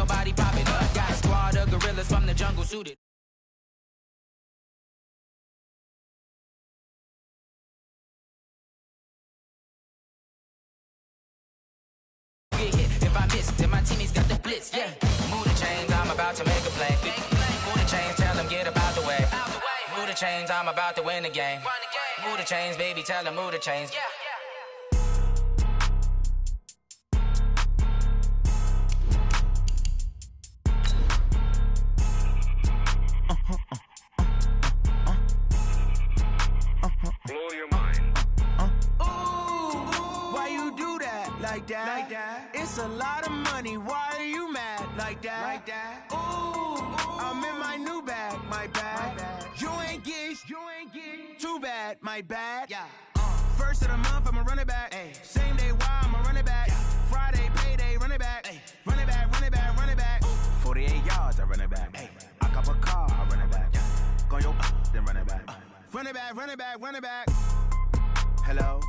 nobody popping up. Got a squad of gorillas from the jungle suited. Get hit if I miss, then my teammates got the blitz. Yeah, move the chains, I'm about to make a play. Move the chains, tell them get about the way. Move the chains, I'm about to win the game. Move the chains, baby, tell them move the chains. Blow your mind. Why you do that like that? It's a lot of money. Why are you mad like that? I'm in my new bag, my bag. You ain't get too bad, my bad. First of the month, I'ma run it back. Same day, why I'ma run it back. Friday, payday, run it back. Run it back, run it back, run it back. 48 yards, I run it back. I cop a car, I run it back. Go yo, then run it back. Run it back, run it back, run it back. Hello?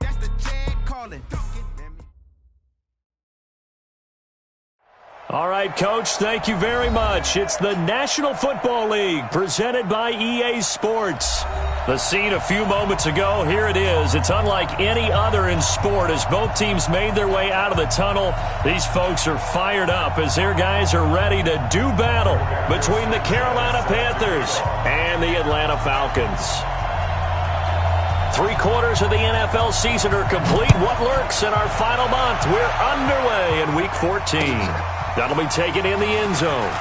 That's the Chad calling. All right, Coach, thank you very much. It's the National Football League presented by EA Sports. The scene a few moments ago, here it is. It's unlike any other in sport as both teams made their way out of the tunnel. These folks are fired up as their guys are ready to do battle between the Carolina Panthers and the Atlanta Falcons. 3/4 of the NFL season are complete. What lurks in our final month? We're underway in Week 14. That'll be taken in the end zone.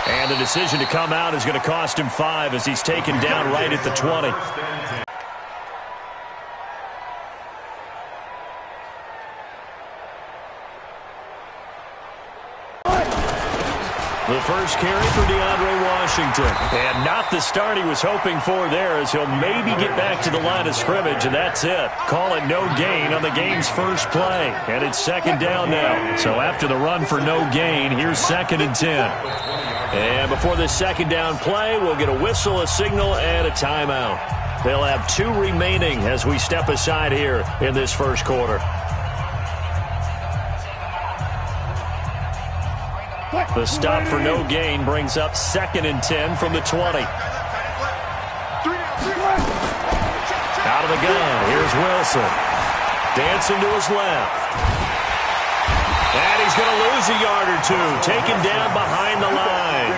And the decision to come out is going to cost him 5 as he's taken down right at the 20. The first carry for DeAndre Washington. And not the start he was hoping for there as he'll maybe get back to the line of scrimmage, and that's it. Call it no gain on the game's first play. And it's second down now. So after the run for no gain, here's 2nd and 10. And before this second down play, we'll get a whistle, a signal, and a timeout. They'll have 2 remaining as we step aside here in this first quarter. The stop for no gain brings up 2nd and 10 from the 20. Out of the gun, here's Wilson. Dancing to his left. And he's going to lose a yard or 2, taken down behind the line.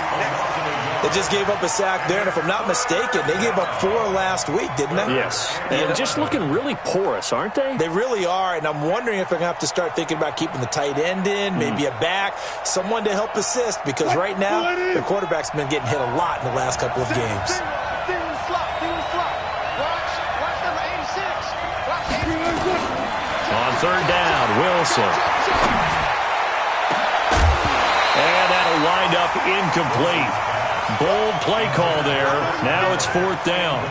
They just gave up a sack there, and if I'm not mistaken, they gave up 4 last week, didn't they? Yes, and just looking really porous, aren't they? They really are, and I'm wondering if they're going to have to start thinking about keeping the tight end in, maybe a back, someone to help assist, because right now, their quarterback's been getting hit a lot in the last couple of games. On 3rd down, Wilson. And that'll wind up incomplete. Bold play call there. Now it's 4th down.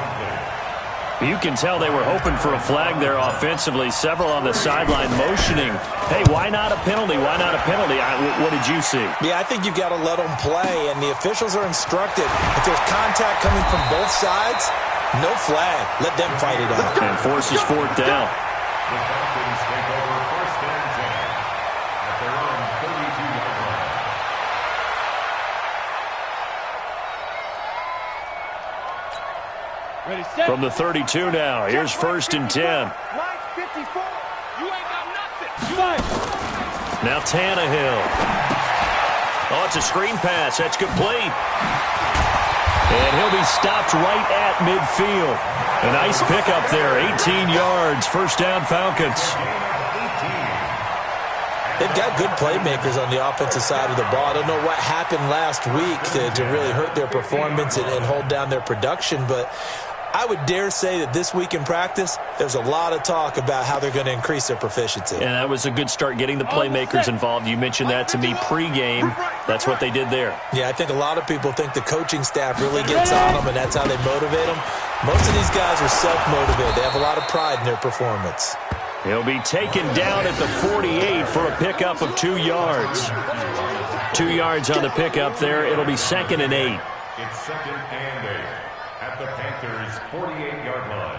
You can tell they were hoping for a flag there offensively. Several on the sideline motioning. Hey, why not a penalty? Why not a penalty? What did you see? Yeah, I think you've got to let them play, and the officials are instructed. If there's contact coming from both sides, no flag. Let them fight it out. And forces 4th down. The Falcons take over 1st and 10 at their own 32-yard line. From the 32 now, here's 1st and 10. Now Tannehill. Oh, it's a screen pass. That's complete. And he'll be stopped right at midfield. A nice pickup there, 18 yards, 1st down Falcons. They've got good playmakers on the offensive side of the ball. I don't know what happened last week to really hurt their performance and hold down their production, but I would dare say that this week in practice, there's a lot of talk about how they're going to increase their proficiency. And that was a good start getting the playmakers involved. You mentioned that to me pregame. That's what they did there. Yeah, I think a lot of people think the coaching staff really gets on them, and that's how they motivate them. Most of these guys are self-motivated. They have a lot of pride in their performance. He'll be taken down at the 48 for a pickup of 2 yards. 2 yards on the pickup there. It'll be 2nd and 8. It's 2nd and 8 at the Panthers' 48-yard line.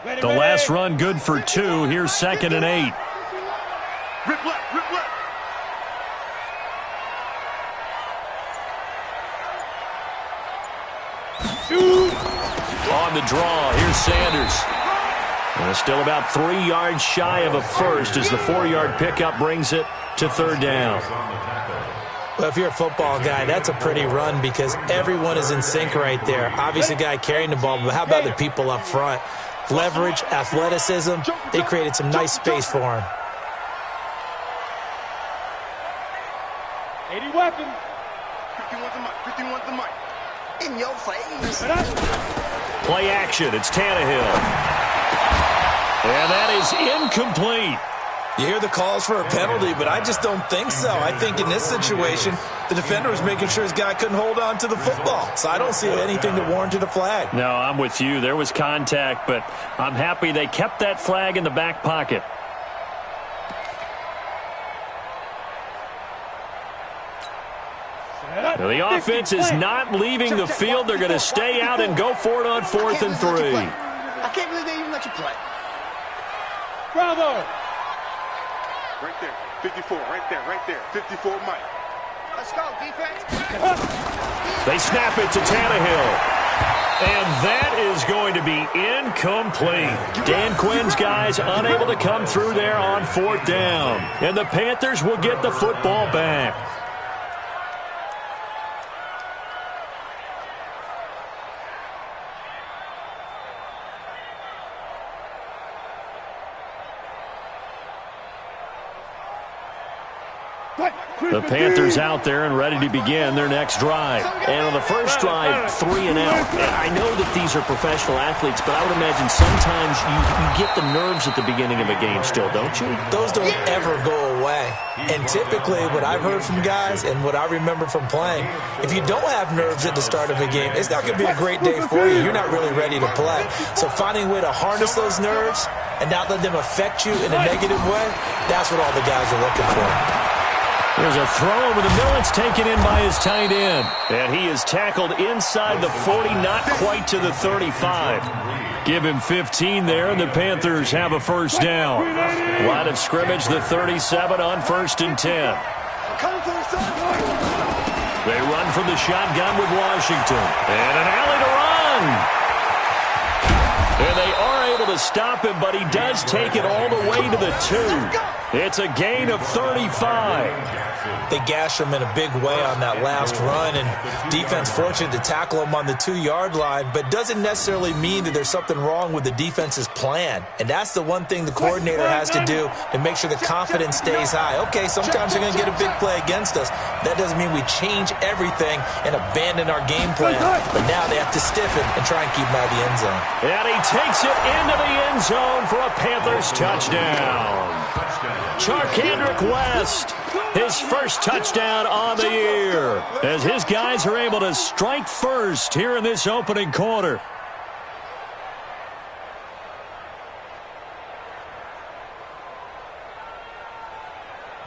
The last run good for 2. Here's 2nd and 8. Rip left, rip left. On the draw, here's Sanders. And still about 3 yards shy of a first as the 4-yard pickup brings it to 3rd down. Well, if you're a football guy, that's a pretty run because everyone is in sync right there. Obviously, the guy carrying the ball, but how about the people up front? Leverage, athleticism, they created some nice space for him. 80 weapons. 51's the mic. In your face. Play action, it's Tannehill. And that is incomplete. You hear the calls for a penalty, but I just don't think so. I think in this situation, the defender was making sure his guy couldn't hold on to the football. So I don't see anything that warranted a flag. No, I'm with you. There was contact, but I'm happy they kept that flag in the back pocket. Now, the offense is not leaving the field. They're going to stay out and go for it on 4th and 3. I can't believe they even let you play. Bravo. Right there. 54, right there. 54 Mike. Let's go, defense. They snap it to Tannehill. And that is going to be incomplete. Dan Quinn's guys unable to come through there on 4th down. And the Panthers will get the football back. The Panthers out there and ready to begin their next drive. And on the first drive, 3 and out. I know that these are professional athletes, but I would imagine sometimes you get the nerves at the beginning of a game still, don't you? Those don't ever go away. And typically what I've heard from guys and what I remember from playing, if you don't have nerves at the start of a game, it's not going to be a great day for you. You're not really ready to play. So finding a way to harness those nerves and not let them affect you in a negative way, that's what all the guys are looking for. There's a throw over the middle. It's taken in by his tight end. And he is tackled inside the 40, not quite to the 35. Give him 15 there, and the Panthers have a first down. Line of scrimmage, the 37 on 1st and 10. They run from the shotgun with Washington. And an alley to run. And they are able to stop him, but he does take it all the way to the 2. It's a gain of 35. They gashed him in a big way on that last run, and defense fortunate to tackle him on the 2-yard line, but doesn't necessarily mean that there's something wrong with the defense's plan. And that's the one thing the coordinator has to do to make sure the confidence stays high. Okay, sometimes they're going to get a big play against us. That doesn't mean we change everything and abandon our game plan. But now they have to stiffen and try and keep him out of the end zone. And he takes it into the end zone for a Panthers touchdown. Charkandrick West, his first touchdown on the year, as his guys are able to strike first here in this opening quarter.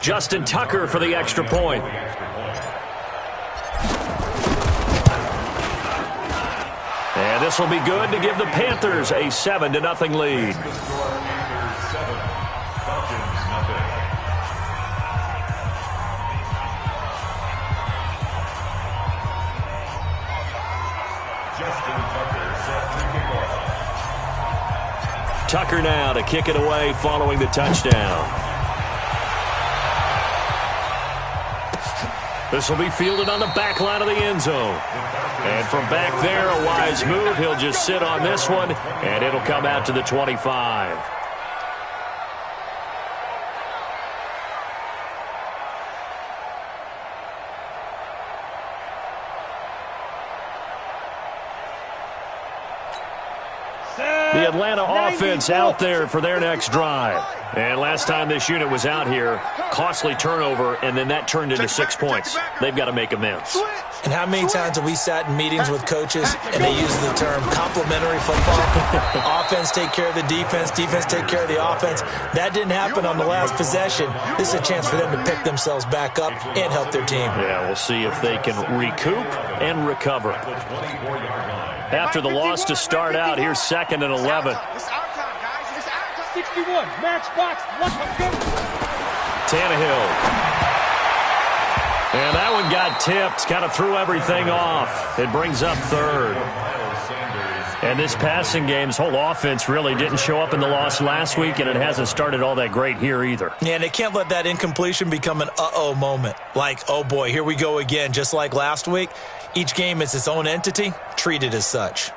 Justin Tucker for the extra point. And this will be good to give the Panthers a 7-0 lead. Tucker now to kick it away following the touchdown. This will be fielded on the back line of the end zone. And from back there, a wise move. He'll just sit on this one, and it'll come out to the 25. The Atlanta offense out there for their next drive. And last time this unit was out here, costly turnover, and then that turned into 6 points. They've got to make amends. And how many times have we sat in meetings with coaches and they use the term complementary football? Offense take care of the defense, defense take care of the offense. That didn't happen on the last possession. This is a chance for them to pick themselves back up and help their team. Yeah, we'll see if they can recoup and recover. After the loss to start out, here's 2nd and 11. 51, matchbox, Tannehill. And that one got tipped, kind of threw everything off. It brings up third. And this passing game's whole offense really didn't show up in the loss last week, and it hasn't started all that great here either. Yeah, and they can't let that incompletion become an uh-oh moment. Like, oh boy, here we go again, just like last week. Each game is its own entity, treated as such.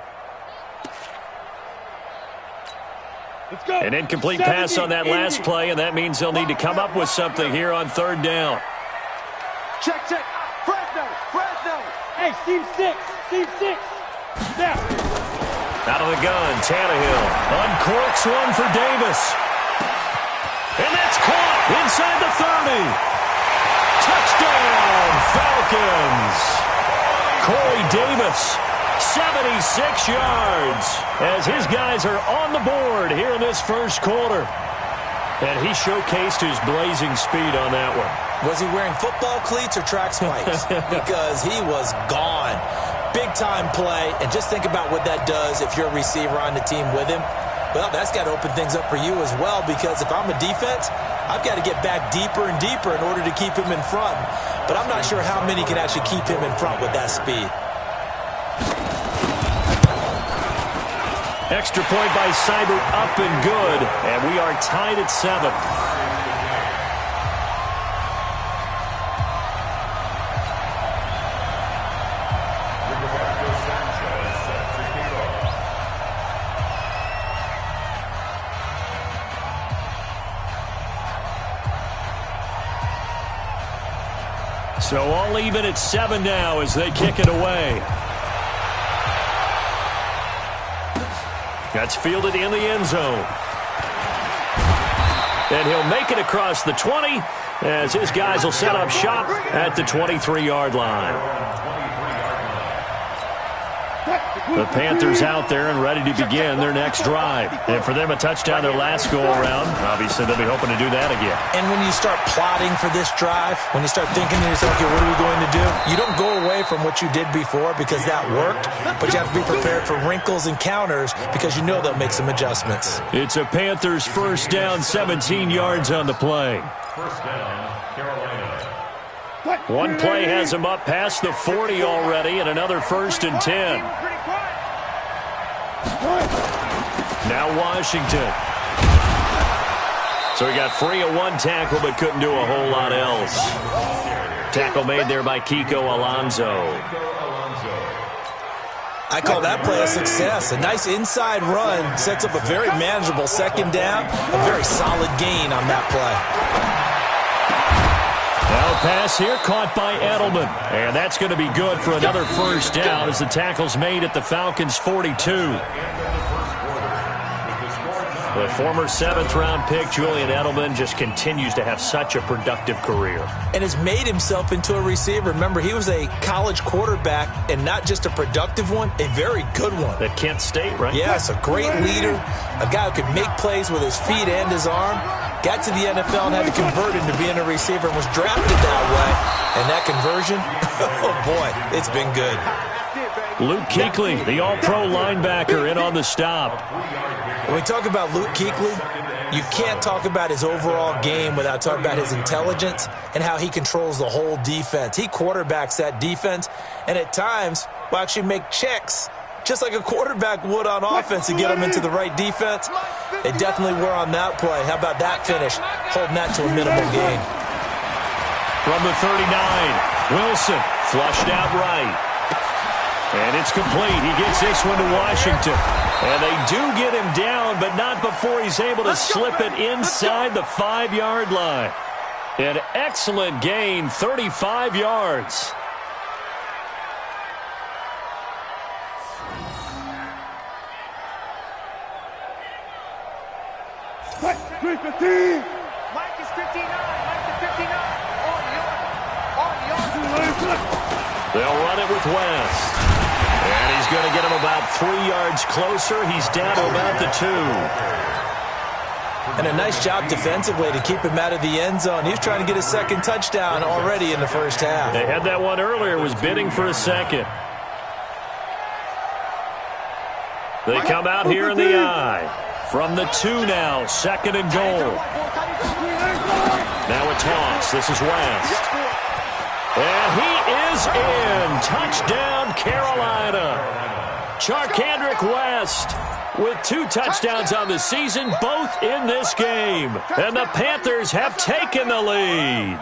Let's go. An incomplete pass on that last play, and that means they'll need to come up with something here on third down. Check. Fresno. Hey, Steve 6. Now. Out of the gun, Tannehill uncorks one for Davis. And that's caught inside the 30. Touchdown, Falcons. Corey Davis, 76 yards, as his guys are on the board here in this first quarter. And he showcased his blazing speed on that one. Was he wearing football cleats or track spikes? Because he was gone. Big-time play, and just think about what that does if you're a receiver on the team with him. Well, that's got to open things up for you as well, because if I'm a defense, I've got to get back deeper and deeper in order to keep him in front. But I'm not sure how many can actually keep him in front with that speed. Extra point by Seibert, up and good, and we are tied at 7. So all even at 7 now as they kick it away. That's fielded in the end zone. And he'll make it across the 20 as his guys will set up shop at the 23-yard line. The Panthers out there and ready to begin their next drive. And for them, a touchdown their last go-around. Obviously, they'll be hoping to do that again. And when you start plotting for this drive, when you start thinking to yourself, okay, what are we going to do? You don't go away from what you did before because that worked, but you have to be prepared for wrinkles and counters because you know they'll make some adjustments. It's a Panthers first down, 17 yards on the play. First down, Carolina. One play has them up past the 40 already, and another 1st and 10. Now Washington. So he got free of one tackle, but couldn't do a whole lot else. Tackle made there by Kiko Alonso. I call that play a success. A nice inside run sets up a very manageable second down. A very solid gain on that play. Now a pass here caught by Edelman. And that's going to be good for another first down as the tackle's made at the Falcons' 42. The former 7th-round pick, Julian Edelman, just continues to have such a productive career. And has made himself into a receiver. Remember, he was a college quarterback, and not just a productive one, a very good one. At Kent State, right? Yes, a great leader, a guy who could make plays with his feet and his arm. Got to the NFL and had to convert into being a receiver and was drafted that way. And that conversion, oh boy, it's been good. Luke Kuechly, the all-pro linebacker, in on the stop. When we talk about Luke Kuechly, you can't talk about his overall game without talking about his intelligence and how he controls the whole defense. He quarterbacks that defense and at times will actually make checks just like a quarterback would on offense to get them into the right defense. They definitely were on that play. How about that finish? Holding that to a minimal gain. From the 39, Wilson flushed out right. And it's complete. He gets this one to Washington. And they do get him down, but not before he's able to slip it inside the 5-yard line. An excellent gain, 35 yards. Mike is 59. Mike is 59. They'll run it with West. And he's going to get him about 3 yards closer. He's down to about the 2. And a nice job defensively to keep him out of the end zone. He was trying to get his second touchdown already in the first half. They had that one earlier, was bidding for a second. They come out here in the I. From the 2 now, 2nd and goal. Now a toss. This is West. And he is in. Touchdown, Carolina. Charkandrick West with 2 touchdowns on the season, both in this game. And the Panthers have taken the lead.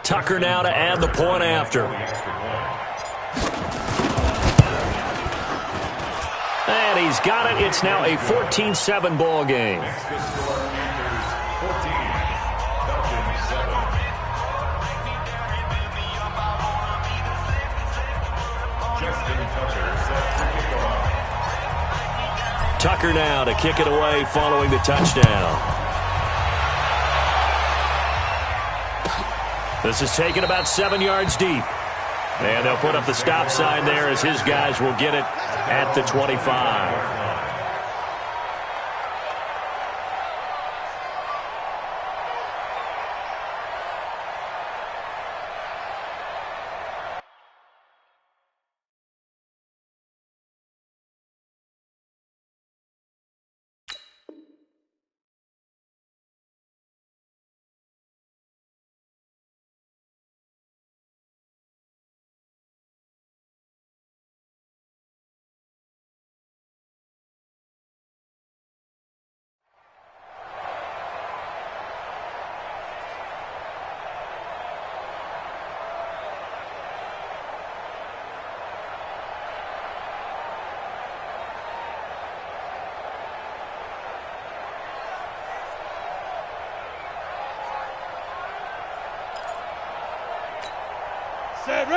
Tucker now to add the point after. And he's got it. It's now a 14-7 ball game. Tucker now to kick it away following the touchdown. This is taken about 7 yards deep. And they'll put up the stop sign there as his guys will get it at the 25.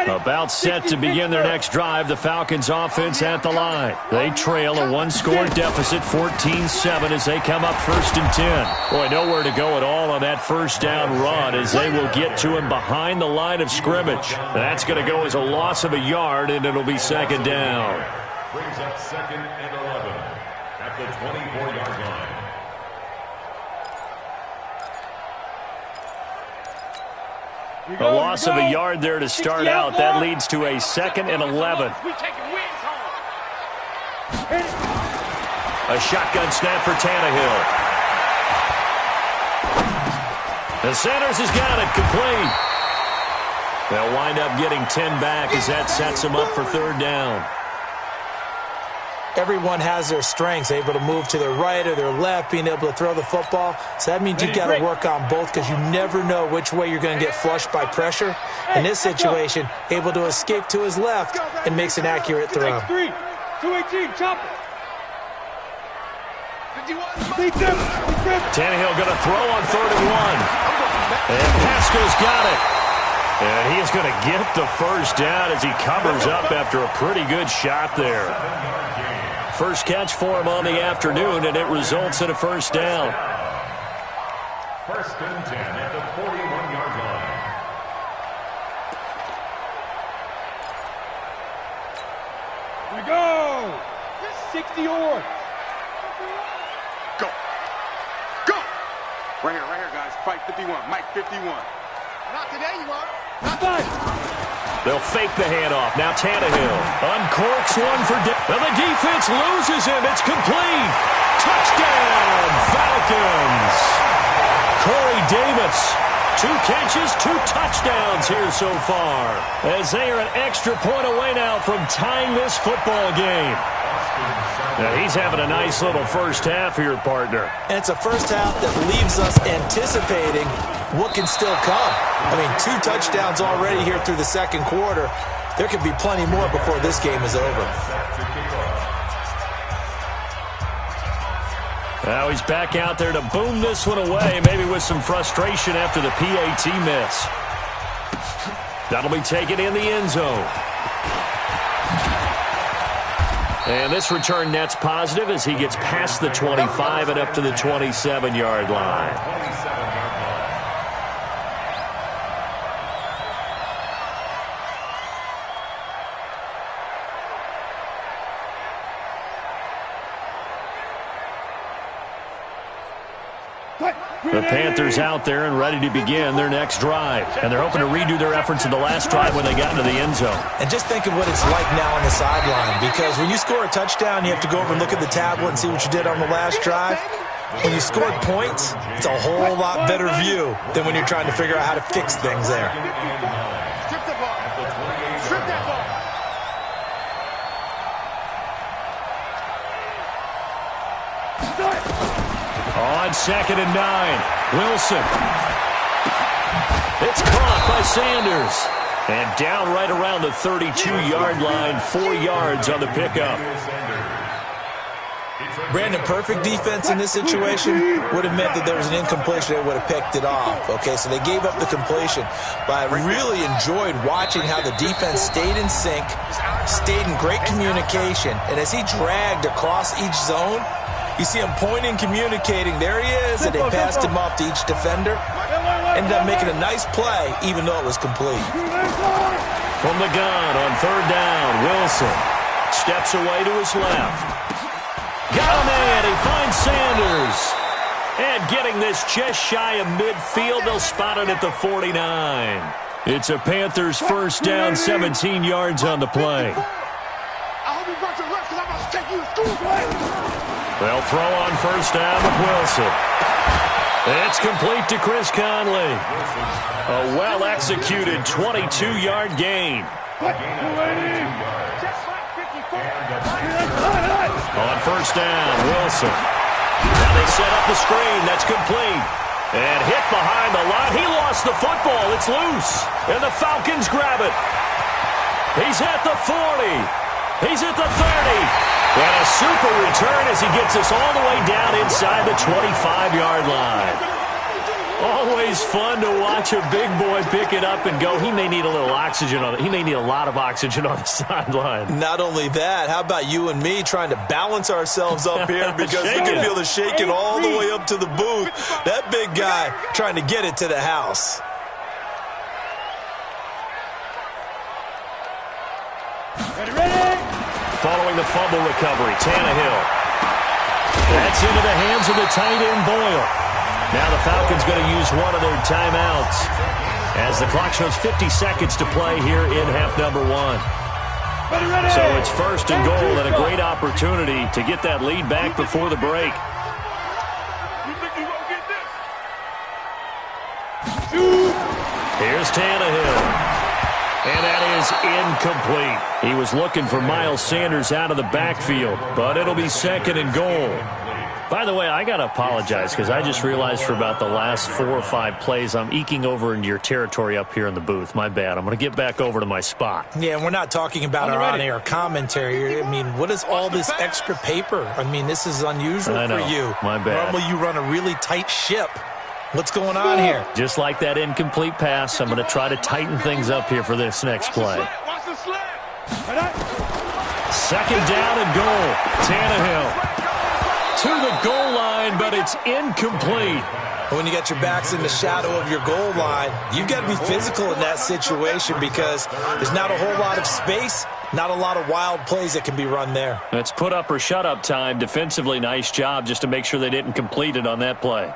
About set to begin their next drive, the Falcons offense at the line. They trail a 1-score deficit, 14-7, as they come up 1st and 10. Boy, nowhere to go at all on that first down run as they will get to him behind the line of scrimmage. That's going to go as a loss of a yard, and it'll be 2nd down. Brings up 2nd and 11 at the 24-yard line. A loss of a yard there to start out. That leads to a 2nd and 11. A shotgun snap for Tannehill. And Sanders has got it complete. They'll wind up getting 10 back as that sets them up for 3rd down. Everyone has their strengths, able to move to their right or their left, being able to throw the football. So that means you've got to work on both because you never know which way you're going to get flushed by pressure. In this situation, able to escape to his left and makes an accurate throw. 218, chop it. Tannehill going to throw on 3rd and 1. And Pasco's got it. And he is going to get the first down as he covers up after a pretty good shot there. First catch for him on the afternoon, and it results in a first down. 1st and 10 at the 41-yard line. We go. 60 or. Go. Go. Right here, guys. Fight 51. Mike 51. Not today, you are. Not today. They'll fake the handoff. Now Tannehill uncorks one for well, the defense loses him. It's complete. Touchdown, Falcons. Corey Davis, 2 catches, 2 touchdowns here so far, as they are an extra point away now from tying this football game. Now he's having a nice little first half here, partner. And it's a first half that leaves us anticipating what can still come. I mean, 2 touchdowns already here through the 2nd quarter. There could be plenty more before this game is over. Now he's back out there to boom this one away, maybe with some frustration after the PAT miss. That'll be taken in the end zone. And this return net's positive as he gets past the 25 and up to the 27-yard line. The Panthers out there and ready to begin their next drive. And they're hoping to redo their efforts in the last drive when they got into the end zone. And just think of what it's like now on the sideline, because when you score a touchdown, you have to go over and look at the tablet and see what you did on the last drive. When you scored points, it's a whole lot better view than when you're trying to figure out how to fix things there. Strip the ball. Strip that ball. On 2nd and 9, Wilson. It's caught by Sanders. And down right around the 32-yard line, 4 yards on the pickup. Brandon, perfect defense in this situation would have meant that there was an incompletion. They would have picked it off. Okay, so they gave up the completion. But I really enjoyed watching how the defense stayed in sync, stayed in great communication. And as he dragged across each zone, you see him pointing, communicating. There he is, and they passed him off to each defender. Ended up making a nice play, even though it was complete. From the gun on 3rd down, Wilson steps away to his left. Got a man. He finds Sanders. And getting this just shy of midfield, they'll spot it at the 49. It's a Panthers first down, 17 yards on the play. I hope you brought your left because I'm about to take you to school. They'll throw on 1st down with Wilson. It's complete to Chris Conley. A well-executed 22-yard gain. On 1st down, Wilson. Now they set up the screen. That's complete. And hit behind the line. He lost the football. It's loose. And the Falcons grab it. He's at the 40. He's at the 30. And a super return as he gets us all the way down inside the 25-yard line. Always fun to watch a big boy pick it up and go. He may need a little oxygen on it. He may need a lot of oxygen on the sideline. Not only that, how about you and me trying to balance ourselves up here because we can feel the shaking all the way up to the booth. That big guy trying to get it to the house. Following the fumble recovery, Tannehill. That's into the hands of the tight end, Boyle. Now the Falcons going to use one of their timeouts as the clock shows 50 seconds to play here in half number 1. So it's 1st and goal and a great opportunity to get that lead back before the break. Here's Tannehill. And that is incomplete. He was looking for Miles Sanders out of the backfield, but it'll be 2nd and goal. By the way, I got to apologize because I just realized for about the last 4 or 5 plays, I'm eking over into your territory up here in the booth. My bad. I'm going to get back over to my spot. Yeah, and we're not talking about our on-air commentary. I mean, what is all this extra paper? I mean, this is unusual for you. My bad. Normally you run a really tight ship. What's going on here? Just like that incomplete pass, I'm going to try to tighten things up here for this next play. 2nd down and goal. Tannehill to the goal line, but it's incomplete. When you got your backs in the shadow of your goal line, you've got to be physical in that situation because there's not a whole lot of space, not a lot of wild plays that can be run there. That's put up or shut up time. Defensively, nice job just to make sure they didn't complete it on that play.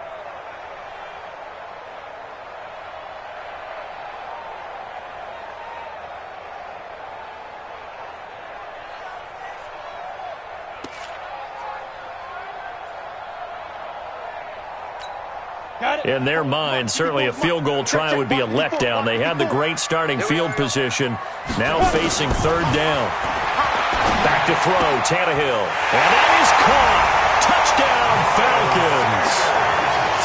In their mind, certainly a field goal try would be a letdown. They had the great starting field position, now facing 3rd down. Back to throw, Tannehill. And that is caught. Touchdown, Falcons.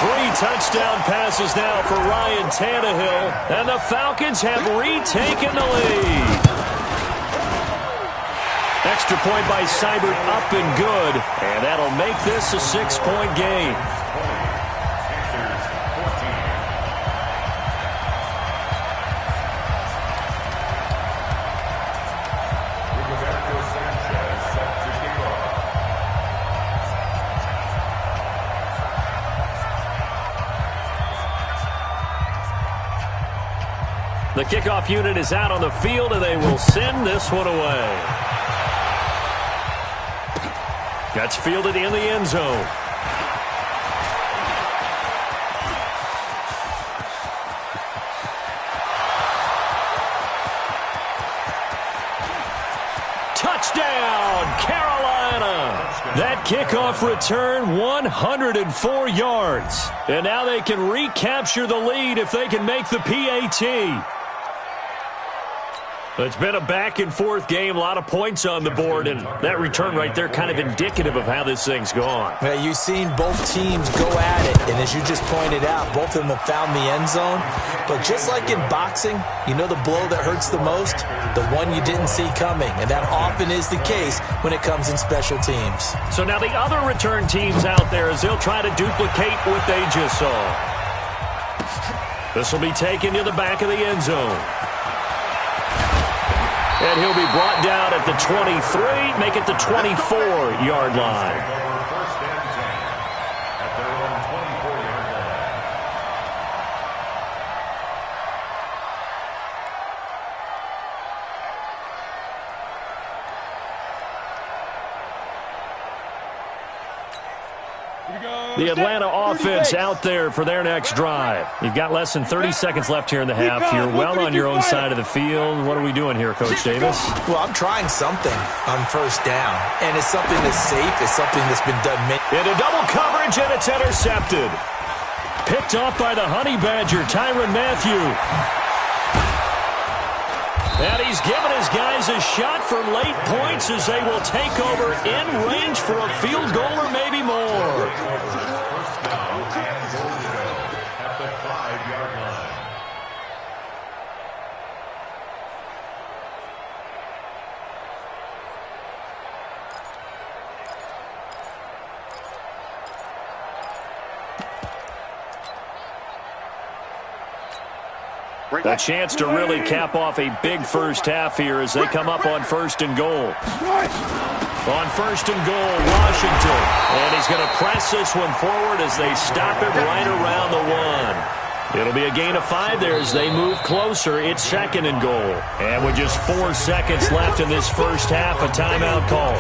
3 touchdown passes now for Ryan Tannehill, and the Falcons have retaken the lead. Extra point by Seibert up and good, and that'll make this a 6-point game. The kickoff unit is out on the field, and they will send this one away. That's fielded in the end zone. Touchdown, Carolina! That kickoff return, 104 yards. And now they can recapture the lead if they can make the PAT. It's been a back-and-forth game, a lot of points on the board, and that return right there kind of indicative of how this thing's gone. Yeah, you've seen both teams go at it, and as you just pointed out, both of them have found the end zone. But just like in boxing, you know the blow that hurts the most? The one you didn't see coming, and that often is the case when it comes in special teams. So now the other return teams out there as they'll try to duplicate what they just saw. This will be taken to the back of the end zone. And he'll be brought down at the 23, make it the 24-yard line. First and 10 at their own 24-yard line. The Atlanta offense out there for their next drive. You've got less than 30 seconds left here in the half. You're well on your own side of the field. What are we doing here, Coach Davis? Well, I'm trying something on first down, and it's something that's safe. It's something that's been done many. Into double coverage, and it's intercepted. Picked off by the Honey Badger, Tyrann Mathieu. And he's given his guys a shot for late points as they will take over in range for a field goal or maybe more. First down and goal to go at the 5-yard line. A chance to really cap off a big first half here as they come up on first and goal. On first and goal, Washington. And he's going to press this one forward as they stop it right around the 1. It'll be a gain of 5 there as they move closer. It's second and goal. And with just 4 seconds left in this first half, a timeout call.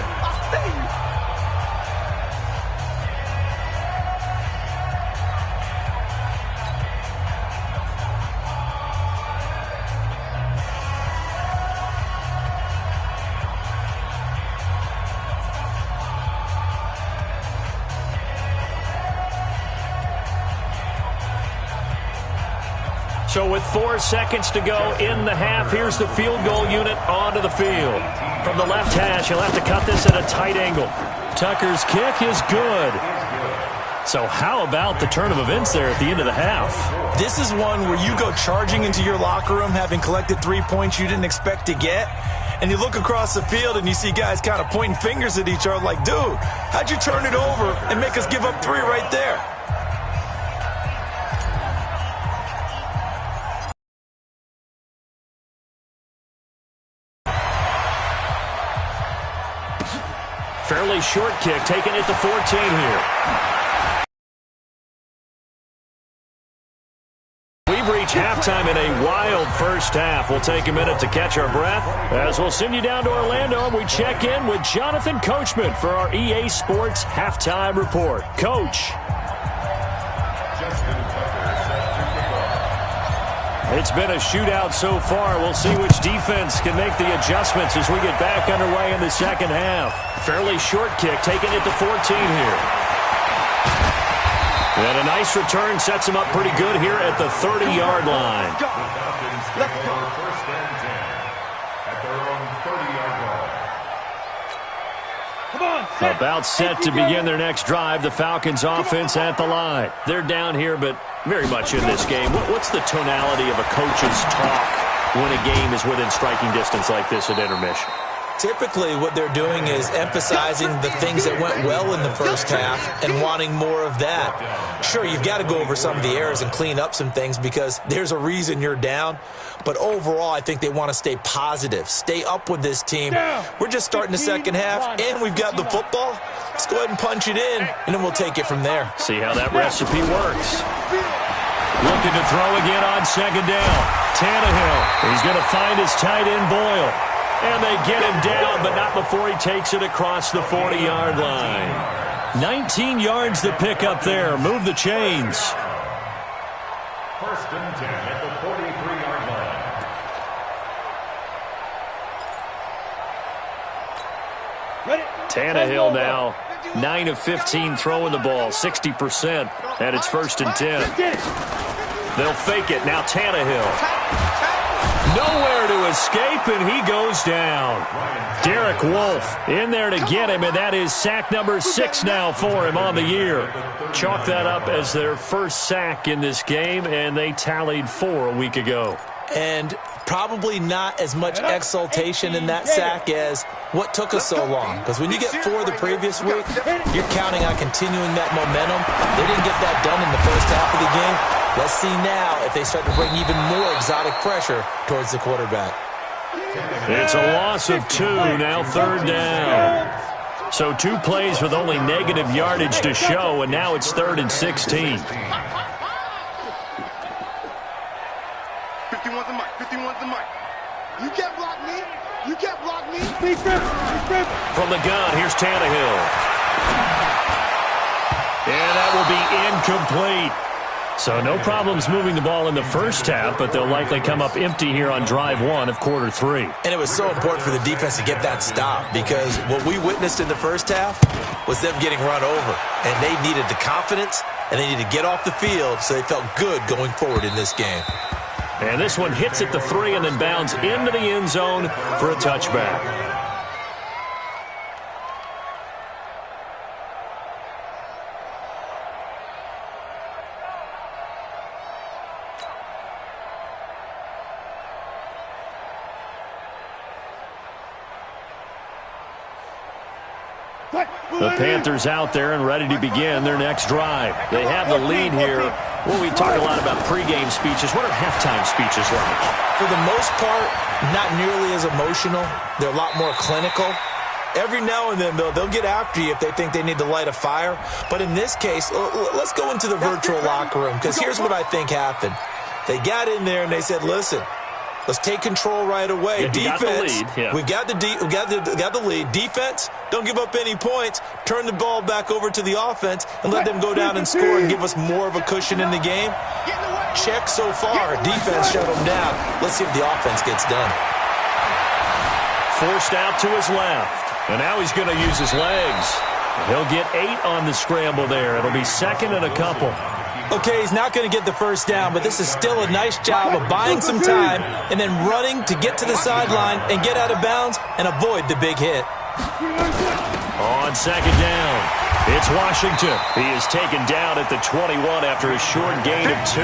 So with 4 seconds to go in the half, here's the field goal unit onto the field. From the left hash, he'll have to cut this at a tight angle. Tucker's kick is good. So how about the turn of events there at the end of the half? This is one where you go charging into your locker room having collected 3 points you didn't expect to get. And you look across the field and you see guys kind of pointing fingers at each other like, dude, how'd you turn it over and make us give up 3 right there? Fairly short kick, taken at the 14 here. We've reached halftime in a wild first half. We'll take a minute to catch our breath as we'll send you down to Orlando and we check in with Jonathan Coachman for our EA Sports Halftime Report. Coach. It's been a shootout so far. We'll see which defense can make the adjustments as we get back underway in the second half. Fairly short kick, taken at the 14 here. And a nice return sets him up pretty good here at the 30-yard line. Let's go. First and 10 at their own 30-yard line. Come on, set. About set to begin their next drive. The Falcons offense at the line. They're down here, but very much in this game. What's the tonality of a coach's talk when a game is within striking distance like this at intermission? Typically, what they're doing is emphasizing the things that went well in the first half and wanting more of that. Sure, you've got to go over some of the errors and clean up some things because there's a reason you're down. But overall, I think they want to stay positive, stay up with this team. We're just starting the second half, and we've got the football. Let's go ahead and punch it in, and then we'll take it from there. See how that recipe works. Looking to throw again on second down. Tannehill, he's going to find his tight end Boyle. And they get him down, but not before he takes it across the 40-yard line. 19 yards to pick up there. Move the chains. First and 10 at the 43-yard line. Tannehill now 9 of 15 throwing the ball, 60%, and it's 1st and 10. They'll fake it. Now Tannehill. Nowhere to escape, and he goes down. Derek Wolfe in there to get him, and that is sack number 6 now for him on the year. Chalk that up as their first sack in this game, and they tallied 4 a week ago. And probably not as much exultation in that sack as what took us so long. Because when you get 4 the previous week, you're counting on continuing that momentum. They didn't get that done in the first half of the game. Let's see now if they start to bring even more exotic pressure towards the quarterback. It's a loss of 2, now 3rd down. So 2 plays with only negative yardage to show, and now it's 3rd and 16. 51's the mic. 51's the mic. You can't block me. You can't block me. From the gun, here's Tannehill. And that will be incomplete. So no problems moving the ball in the first half, but they'll likely come up empty here on drive 1 of quarter 3. And it was so important for the defense to get that stop, because what we witnessed in the first half was them getting run over. And they needed the confidence, and they needed to get off the field so they felt good going forward in this game. And this one hits at the 3 and then bounds into the end zone for a touchback. The Panthers out there and ready to begin their next drive. They have the lead here. Well, we talk a lot about pregame speeches. What are halftime speeches like? For the most part, not nearly as emotional. They're a lot more clinical. Every now and then, though, they'll get after you if they think they need to light a fire. But in this case, let's go into the virtual locker room, because here's what I think happened. They got in there and they said, listen, let's take control right away. Yeah, defense, we got the lead. Defense, don't give up any points. Turn the ball back over to the offense and let them go down and score and give us more of a cushion in the game. Check so far. Defense shut them down. Let's see if the offense gets done. Forced out to his left. And now he's going to use his legs. He'll get 8 on the scramble there. It'll be 2nd and a couple. Okay, he's not going to get the first down, but this is still a nice job of buying some time and then running to get to the sideline and get out of bounds and avoid the big hit. On 2nd down, it's Washington. He is taken down at the 21 after a short gain of 2.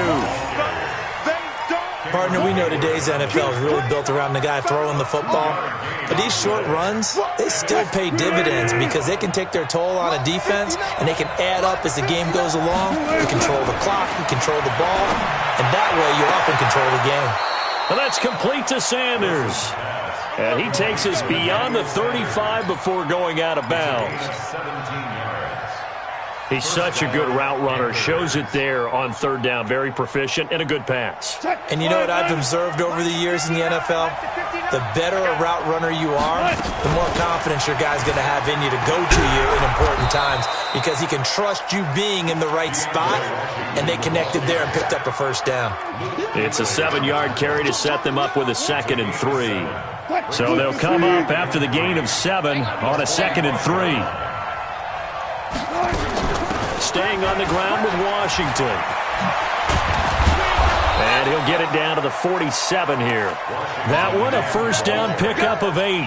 Partner, we know today's NFL is really built around the guy throwing the football. But these short runs, they still pay dividends because they can take their toll on a defense and they can add up as the game goes along. You control the clock, you control the ball, and that way you often control the game. Well, that's complete to Sanders. And he takes us beyond the 35 before going out of bounds. He's such a good route runner. Shows it there on 3rd down. Very proficient and a good pass. And you know what I've observed over the years in the NFL? The better a route runner you are, the more confidence your guy's going to have in you to go to you in important times, because he can trust you being in the right spot, and they connected there and picked up a first down. It's a 7-yard carry to set them up with a 2nd and 3. So they'll come up after the gain of 7 on a 2nd and 3. Staying on the ground with Washington. And he'll get it down to the 47 here. That one, a first down pickup of 8.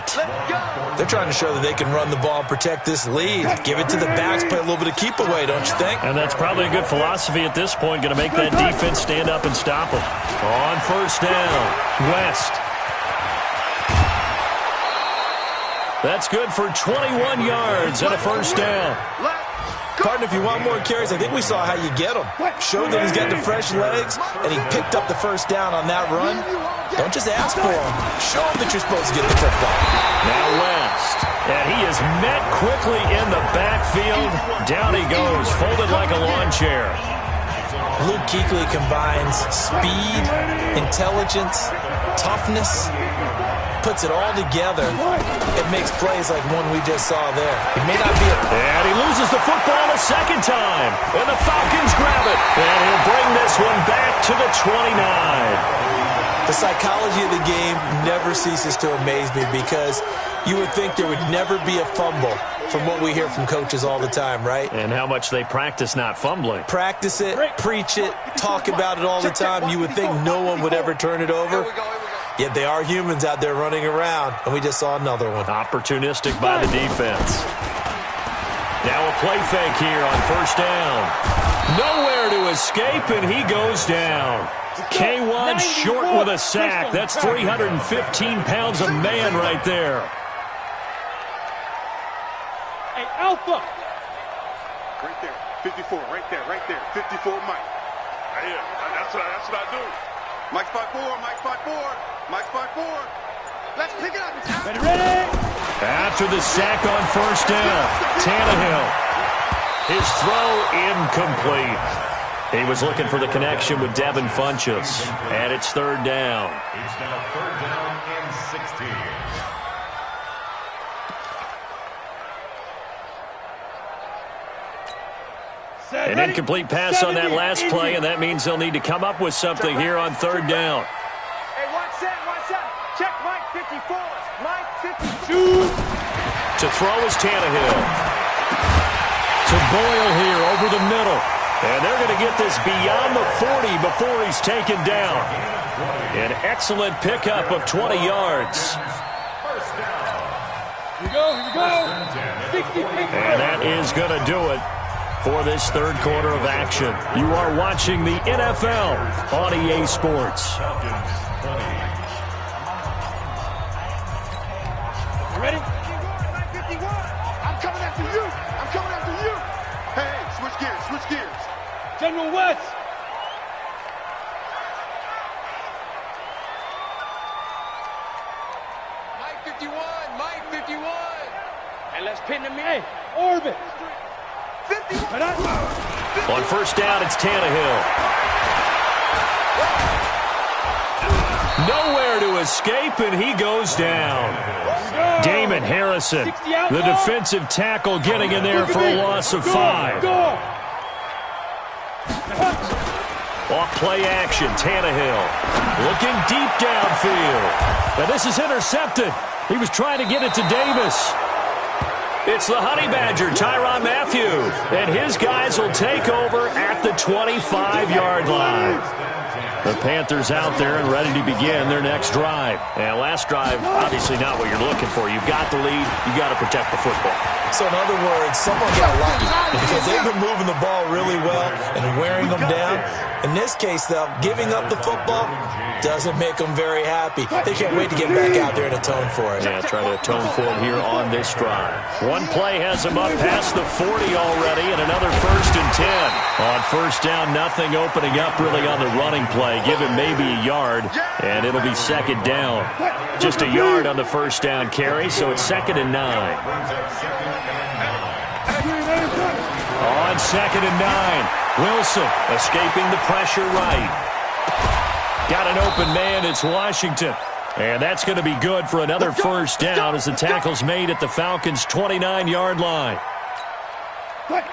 They're trying to show that they can run the ball and protect this lead. Give it to the backs, play a little bit of keep away, don't you think? And that's probably a good philosophy at this point. Going to make that defense stand up and stop them. On first down, West. That's good for 21 yards and a first down. Partner, if you want more carries, I think we saw how you get them. Showed that he's got the fresh legs, and he picked up the first down on that run. Don't just ask for him. Show him that you're supposed to get the football. Now West. And he is met quickly in the backfield. Down he goes, folded like a lawn chair. Luke Kuechly combines speed, intelligence, toughness, puts it all together. It makes plays like one we just saw there. He may not be And he loses the football a 2nd time. And the Falcons grab it. And he'll bring this one back to the 29. The psychology of the game never ceases to amaze me, because you would think there would never be a fumble from what we hear from coaches all the time, right? And how much they practice not fumbling. Practice it, preach it, talk about it all the time. You would think no one would ever turn it over. Yet they are humans out there running around, and we just saw another one. Opportunistic by the defense. Now a play fake here on first down. Nowhere to escape, and he goes down. K1 short with a sack. That's 315 pounds a man right there. Hey, Alpha. Right there. 54. Right there. 54, Mike. Yeah, that's what I do. Mike 5-4. Mike 5-4. Mike 5-4. Let's pick it up. Ready? After the sack on first down, Tannehill. His throw incomplete. He was looking for the connection with Devin Funchess. And it's third down. It's now third down and 16. An incomplete pass on that last play, and that means they'll need to come up with something here on third down. Hey, watch that. Check Mike 54. Mike 52. To throw is Tannehill. To Boyle here over the middle. And they're going to get this beyond the 40 before he's taken down. An excellent pickup of 20 yards. Here we go. 60. And that is going to do it for this third quarter of action. You are watching the NFL on EA Sports. You ready? I'm coming after you. Hey, switch gears. General West. Mike 51. And let's pin him in. Hey, orbit. 51. On first down, it's Tannehill. Nowhere to escape, and he goes down. Damon Harrison, the defensive tackle, getting in there for a loss of 5. Off play action, Tannehill looking deep downfield. Now this is intercepted. He was trying to get it to Davis. It's the Honey Badger, Tyrann Mathieu, and his guys will take over at the 25-yard line. The Panthers out there and ready to begin their next drive. And last drive, obviously not what you're looking for. You've got the lead. You've got to protect the football. So in other words, someone got lucky because they've been moving the ball really well and wearing them down. In this case, though, giving up the football doesn't make them very happy. They can't wait to get back out there and atone for it. Yeah, try to atone for it here on this drive. One play has them up past the 40 already, and another 1st and 10. On first down, nothing opening up really on the running play. Give him maybe a yard, and it'll be second down. Just a yard on the first down carry, so it's 2nd and 9. On 2nd and 9, Wilson escaping the pressure right. Got an open man, it's Washington. And that's going to be good for another first down as the tackle's made at the Falcons' 29-yard line.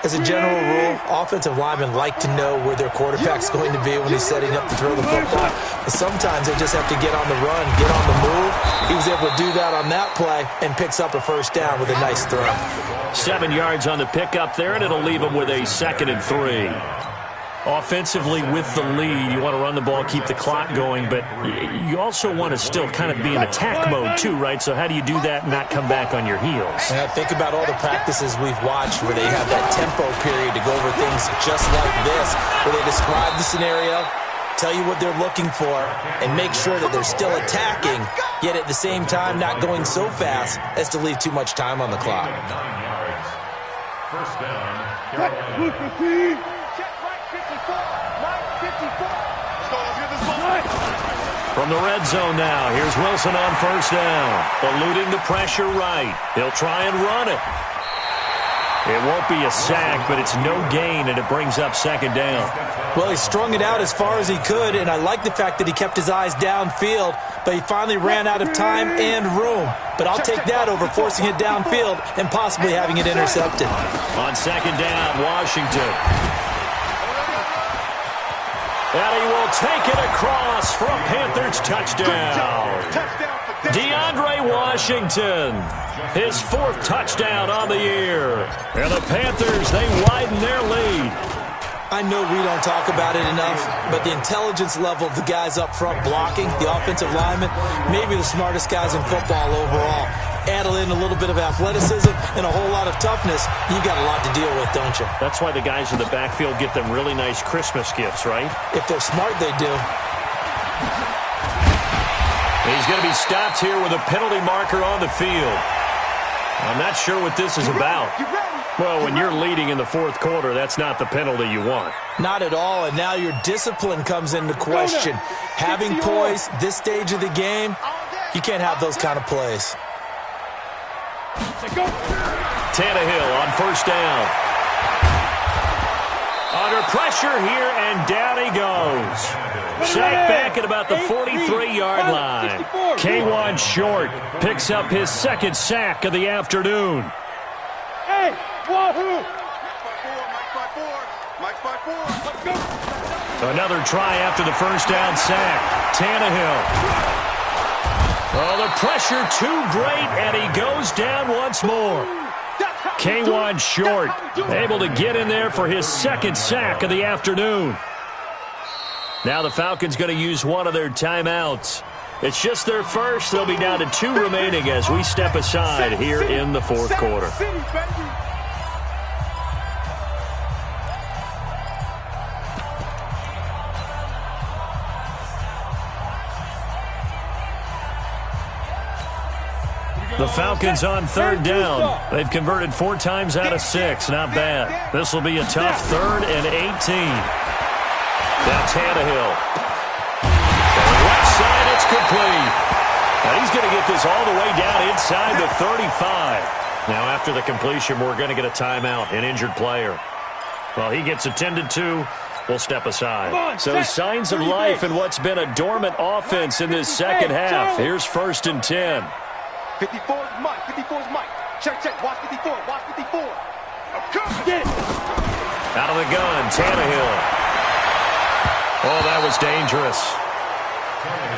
As a general rule, offensive linemen like to know where their quarterback's going to be when he's setting up to throw the football. But sometimes they just have to get on the run, get on the move. He was able to do that on that play and picks up a first down with a nice throw. 7 yards on the pickup there, and it'll leave him with a 2nd and 3. Offensively, with the lead, you want to run the ball, keep the clock going, but you also want to still kind of be in attack mode too, right? So how do you do that and not come back on your heels? Yeah, think about all the practices we've watched where they have that tempo period to go over things just like this, where they describe the scenario, tell you what they're looking for, and make sure that they're still attacking, yet at the same time not going so fast as to leave too much time on the clock. 9 yards. First down, From the red zone now, here's Wilson on first down. Eluding the pressure right. He'll try and run it. It won't be a sack, but it's no gain, and it brings up 2nd down. Well, he strung it out as far as he could, and I like the fact that he kept his eyes downfield, but he finally ran out of time and room. But I'll take that over forcing it downfield and possibly having it intercepted. On 2nd down, Washington. And he will take it across for a Panthers touchdown. Touchdown for DeAndre Washington, his 4th touchdown on the year. And the Panthers, they widen their lead. I know we don't talk about it enough, but the intelligence level of the guys up front blocking, the offensive linemen, maybe the smartest guys in football overall. Add in a little bit of athleticism and a whole lot of toughness, you got a lot to deal with, don't you? That's why the guys in the backfield get them really nice Christmas gifts, right? If they're smart, they do. He's going to be stopped here with a penalty marker on the field. I'm not sure what this is about. Well, when you're leading in the 4th quarter, that's not the penalty you want. Not at all, and now your discipline comes into question. Having poise, this stage of the game, you can't have those kind of plays. Tannehill on 1st down. Under pressure here, and down he goes. Sacked back at about the 43-yard line. K1 Short picks up his 2nd sack of the afternoon. Hey, wahoo! Another try after the 1st down sack. Tannehill. Oh, the pressure too great, and he goes down once more. K1 Short able to get in there for his 2nd sack of the afternoon. Now the Falcons going to use one of their timeouts. It's just their first. They'll be down to 2 remaining as we step aside here in the 4th quarter. The Falcons on 3rd down. They've converted 4 times out of 6. Not bad. This will be a tough 3rd and 18. Now Tannehill. On the left side, it's complete. Now he's going to get this all the way down inside the 35. Now after the completion, we're going to get a timeout, an injured player. Well, he gets attended to. We'll step aside. So signs of life in what's been a dormant offense in this 2nd half. Here's 1st and 10. 54 is Mike. 54 is Mike. Check, check. Watch 54. Watch 54. Get it. Out of the gun, Tannehill. Oh, that was dangerous.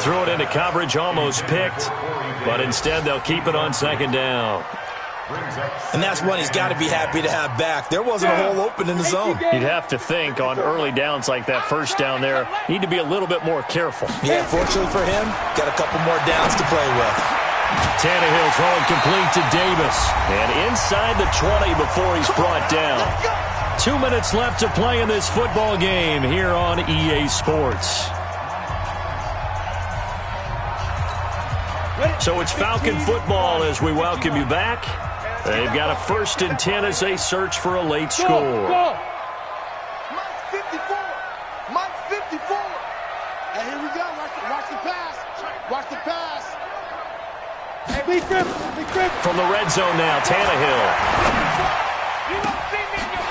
Threw it into coverage, almost picked, but instead they'll keep it on 2nd down. And that's one he's got to be happy to have back. There wasn't a hole open in the zone. You'd have to think on early downs like that 1st down there, need to be a little bit more careful. Yeah, fortunately for him, got a couple more downs to play with. Tannehill throwing complete to Davis. And inside the 20 before he's brought down. 2 minutes left to play in this football game here on EA Sports. So it's Falcon football as we welcome you back. They've got a 1st and 10 as they search for a late score. Mike 54. Mike 54. And here we go. Watch the pass. Watch the pass. Hey, big grip. From the red zone now, Tannehill.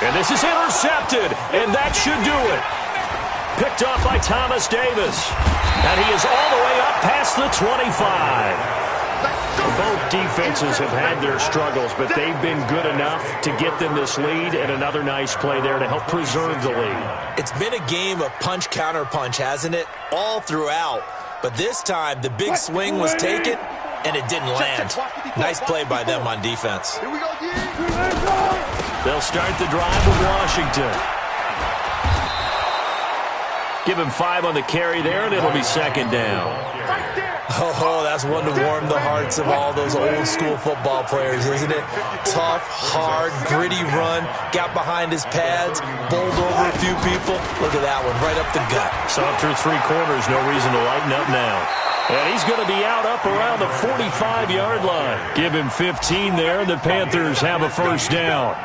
And this is intercepted, and that should do it. Picked off by Thomas Davis. And he is all the way up past the 25. Both defenses have had their struggles, but they've been good enough to get them this lead, and another nice play there to help preserve the lead. It's been a game of punch-counter-punch, hasn't it? All throughout. But this time, the big swing was taken, and it didn't land. Nice play by them on defense. Here we go, They'll start the drive with Washington. Give him 5 on the carry there, and it'll be 2nd down. Oh, that's one to warm the hearts of all those old-school football players, isn't it? Tough, hard, gritty run, got behind his pads, bowled over a few people. Look at that one, right up the gut. Saw it through 3 quarters, no reason to lighten up now. And he's going to be out up around the 45-yard line. Give him 15 there, and the Panthers have a 1st down.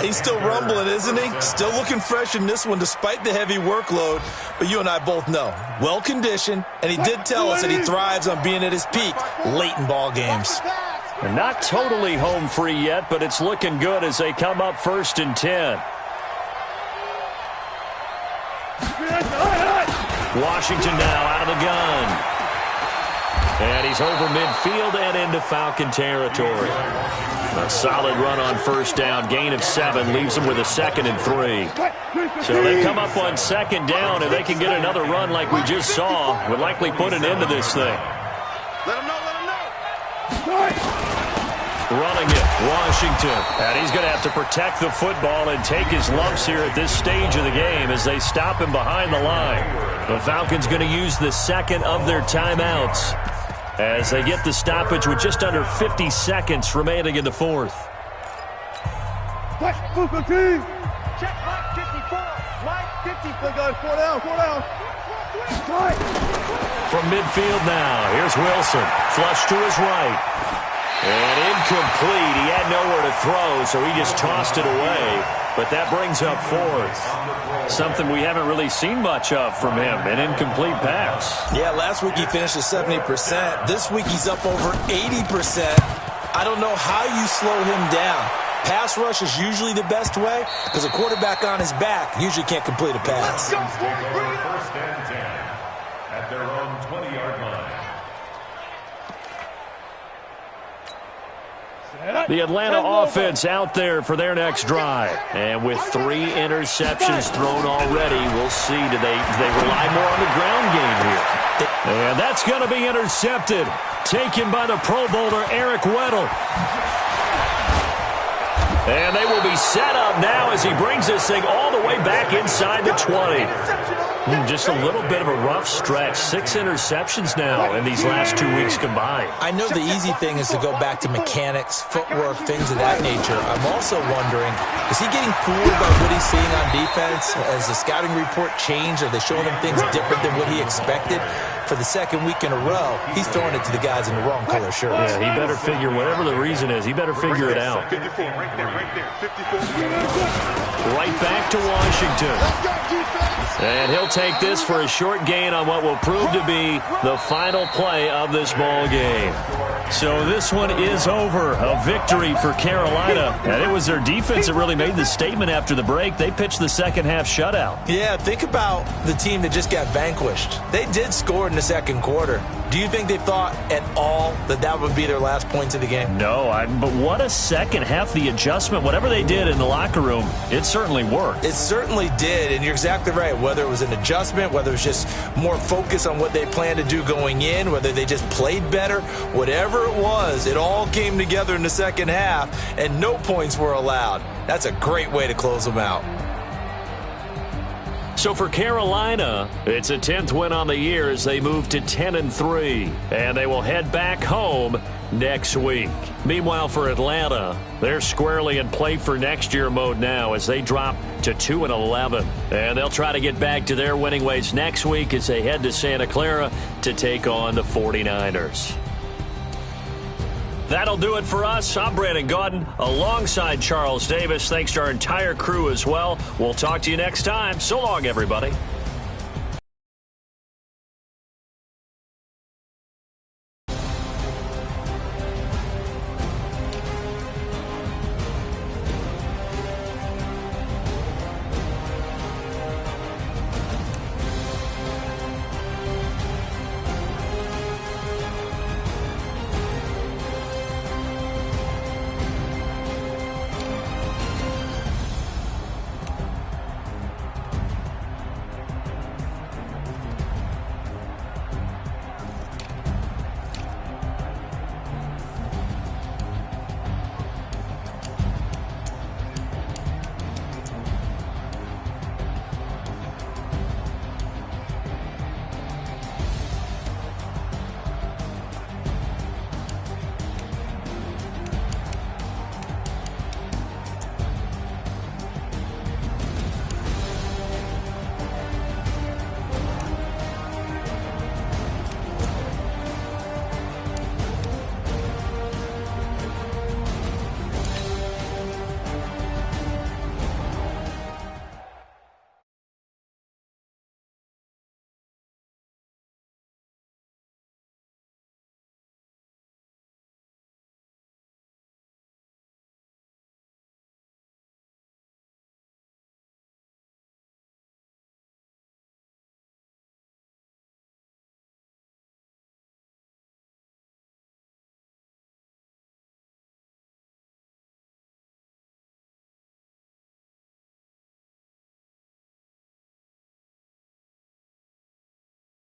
He's still rumbling, isn't he? Still looking fresh in this one despite the heavy workload. But you and I both know, well-conditioned, and he did tell us that he thrives on being at his peak late in ball games. And not totally home free yet, but it's looking good as they come up 1st and 10. Washington now out of the gun. And he's over midfield and into Falcon territory. A solid run on 1st down. Gain of 7 leaves him with a 2nd and 3. So they come up on 2nd down, and they can get another run like we just saw. Would likely put an end to this thing. Let him know, let him running it, Washington. And he's going to have to protect the football and take his lumps here at this stage of the game as they stop him behind the line. The Falcons going to use the second of their timeouts as they get the stoppage with just under 50 seconds remaining in the fourth. Check Mike 54. Mike 54. Guys, 4 down, 4 down. From midfield now, here's Wilson. Flush to his right. And incomplete. He had nowhere to throw, so he just tossed it away. But that brings up fourth. Something we haven't really seen much of from him, an incomplete pass. Yeah, last week he finished at 70%. This week he's up over 80%. I don't know how you slow him down. Pass rush is usually the best way because a quarterback on his back usually can't complete a pass. Take over first and 10 at their own 20-yard line. The Atlanta offense out there for their next drive. And with 3 interceptions thrown already, we'll see. Do they rely more on the ground game here? And that's going to be intercepted. Taken by the Pro Bowler, Eric Weddle. And they will be set up now as he brings this thing all the way back inside the 20. Just a little bit of a rough stretch. 6 interceptions now in these last 2 weeks combined. I know the easy thing is to go back to mechanics, footwork, things of that nature. I'm also wondering, is he getting fooled by what he's seeing on defense? Has the scouting report changed? Are they showing him things different than what he expected? For the second week in a row, he's throwing it to the guys in the wrong color shirts. Yeah, he better figure, whatever the reason is, he better figure it out. 54, right there, 54. Right back to Washington. And he'll take this for a short gain on what will prove to be the final play of this ball game. So this one is over. A victory for Carolina. And it was their defense that really made the statement after the break. They pitched the second half shutout. Yeah, think about the team that just got vanquished. They did score in the second quarter. Do you think they thought at all that that would be their last points of the game? No, but what a second half. The adjustment, whatever they did in the locker room, it certainly worked. It certainly did, and you're exactly right. Whether it was an adjustment, whether it was just more focus on what they planned to do going in, whether they just played better, whatever it was, it all came together in the second half, and no points were allowed. That's a great way to close them out. So for Carolina, it's a 10th win on the year as they move to 10-3, and they will head back home next week. Meanwhile, for Atlanta, they're squarely in play for next year mode now as they drop to 2-11, and they'll try to get back to their winning ways next week as they head to Santa Clara to take on the 49ers. That'll do it for us. I'm Brandon Gaudin alongside Charles Davis. Thanks to our entire crew as well. We'll talk to you next time. So long, everybody.